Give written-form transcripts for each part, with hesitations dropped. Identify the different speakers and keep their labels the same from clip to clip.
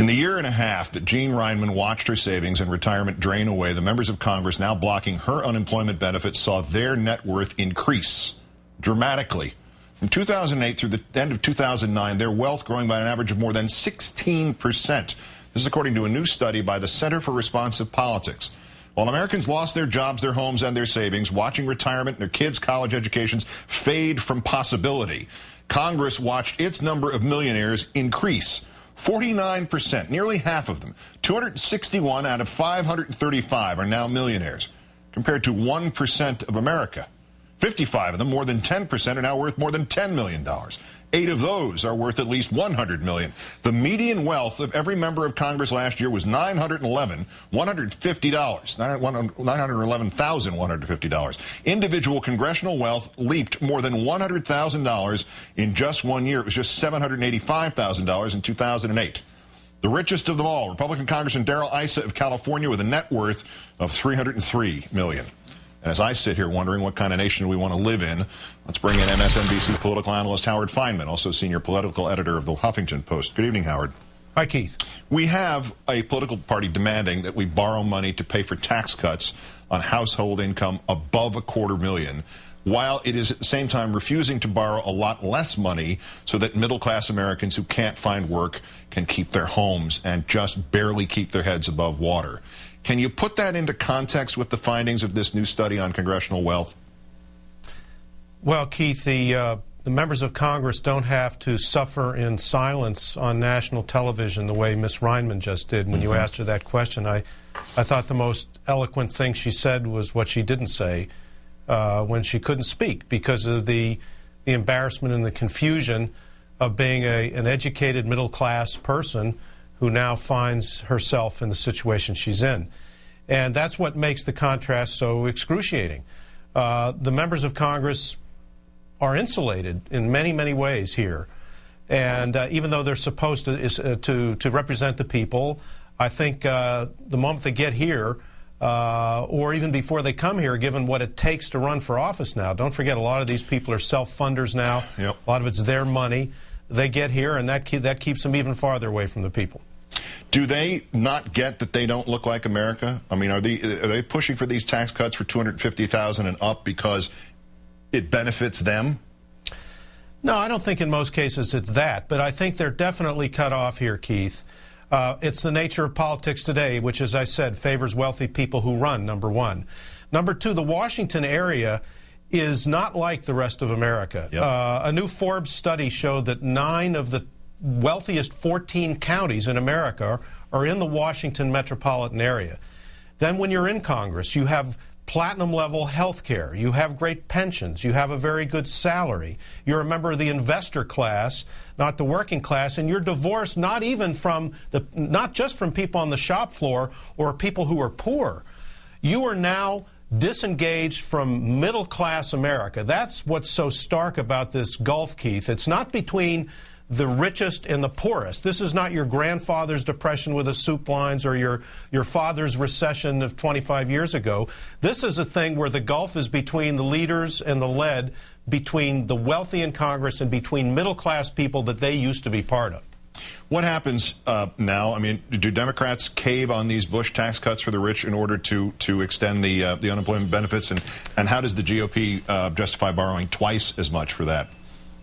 Speaker 1: In the year and a half that Jean Reinman watched her savings and retirement drain away, the members of Congress now blocking her unemployment benefits saw their net worth increase dramatically. From 2008 through the end of 2009, their wealth growing by an average of more than 16%. This is according to a new study by the Center for Responsive Politics. While Americans lost their jobs, their homes, and their savings, watching retirement and their kids' college educations fade from possibility, Congress watched its number of millionaires increase. 49%, nearly half of them, 261 out of 535 are now millionaires, compared to 1% of America. 55 of them, more than 10%, are now worth more than $10 million. 8 of those are worth at least $100 million. The median wealth of every member of Congress last year was $911,150. Individual congressional wealth leaped more than $100,000 in just 1 year. It was just $785,000 in 2008. The richest of them all, Republican Congressman Darrell Issa of California, with a net worth of $303 million. And as I sit here wondering what kind of nation we want to live in, let's bring in MSNBC political analyst Howard Feynman, also senior political editor of the Huffington Post. Good evening, Howard.
Speaker 2: Hi, Keith.
Speaker 1: We have a political party demanding that we borrow money to pay for tax cuts on household income above $250,000, while it is at the same time refusing to borrow a lot less money so that middle-class Americans who can't find work can keep their homes and just barely keep their heads above water. Can you put that into context with the findings of this new study on congressional wealth?
Speaker 2: Well, Keith, the members of Congress don't have to suffer in silence on national television the way Ms. Reinman just did. When you asked her that question, I thought the most eloquent thing she said was what she didn't say when she couldn't speak because of the embarrassment and the confusion of being an educated middle-class person who now finds herself in the situation she's in. And that's what makes the contrast so excruciating. The members of Congress are insulated in many, many ways here. And even though they're supposed to represent the people, I think the moment they get here, or even before they come here, given what it takes to run for office now, don't forget a lot of these people are self-funders now. Yep. A lot of it's their money. They get here, and that keeps them even farther away from the people.
Speaker 1: Do they not get that they don't look like America? I mean, are they pushing for these tax cuts for $250,000 and up because it benefits them?
Speaker 2: No, I don't think in most cases it's that, but I think they're definitely cut off here, Keith. It's the nature of politics today, which, as I said, favors wealthy people who run, number one. Number two, the Washington area is not like the rest of America. Yep. A new Forbes study showed that 9 of the wealthiest 14 counties in America are in the Washington metropolitan area. Then when you're in Congress, you have platinum-level health care, you have great pensions, you have a very good salary, you're a member of the investor class, not the working class, and you're divorced not just from people on the shop floor or people who are poor. You are now disengaged from middle-class America. That's what's so stark about this gulf, Keith. It's not between the richest and the poorest. This is not your grandfather's depression with the soup lines or your father's recession of 25 years ago. This is a thing where the gulf is between the leaders and the led, between the wealthy in Congress and between middle-class people that they used to be part of.
Speaker 1: What happens now? I mean, do Democrats cave on these Bush tax cuts for the rich in order to extend the unemployment benefits? And how does the GOP justify borrowing twice as much for that?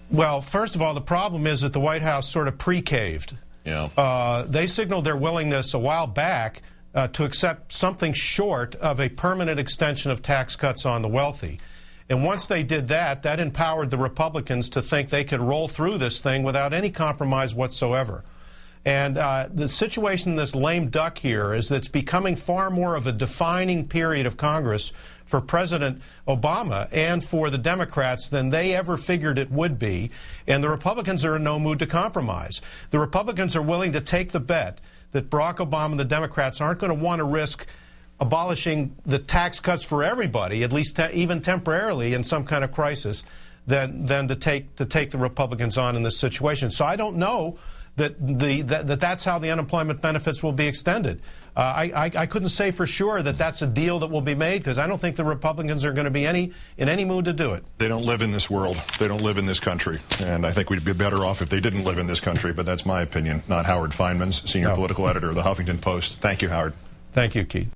Speaker 2: Well, first of all, the problem is that the White House sort of pre-caved. Yeah. They signaled their willingness a while back to accept something short of a permanent extension of tax cuts on the wealthy. And once they did that, that empowered the Republicans to think they could roll through this thing without any compromise whatsoever. And the situation in this lame duck here is that it's becoming far more of a defining period of Congress for President Obama and for the Democrats than they ever figured it would be. And the Republicans are in no mood to compromise. The Republicans are willing to take the bet that Barack Obama and the Democrats aren't going to want to risk abolishing the tax cuts for everybody, at least even temporarily in some kind of crisis, than to take the Republicans on in this situation. So I don't know that's how the unemployment benefits will be extended. I couldn't say for sure that that's a deal that will be made, because I don't think the Republicans are going to be in any mood to do it.
Speaker 1: They don't live in this world. They don't live in this country. And I think we'd be better off if they didn't live in this country. But that's my opinion, not Howard Feynman's, senior political editor of the Huffington Post. Thank you, Howard.
Speaker 2: Thank you, Keith.